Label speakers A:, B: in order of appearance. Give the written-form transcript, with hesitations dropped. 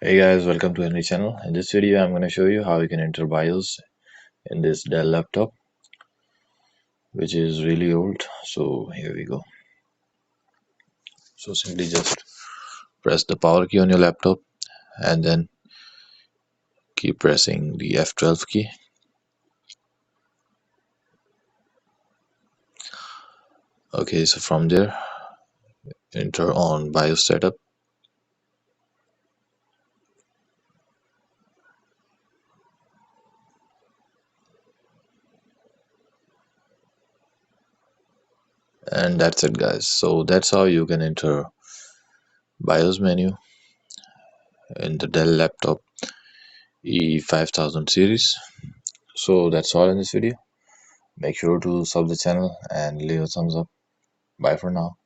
A: Hey guys, welcome to Henry channel. In this video, I'm going to show you how you can enter BIOS in this Dell laptop, which is really old. So here we go. So simply just press the power key on your laptop and then keep pressing the F12 key. Okay, so from there, enter on BIOS setup. And that's it guys. So that's how you can enter BIOS menu in the Dell laptop E5000 series. So that's all in this video. Make sure to sub the channel and leave a thumbs up. Bye for now.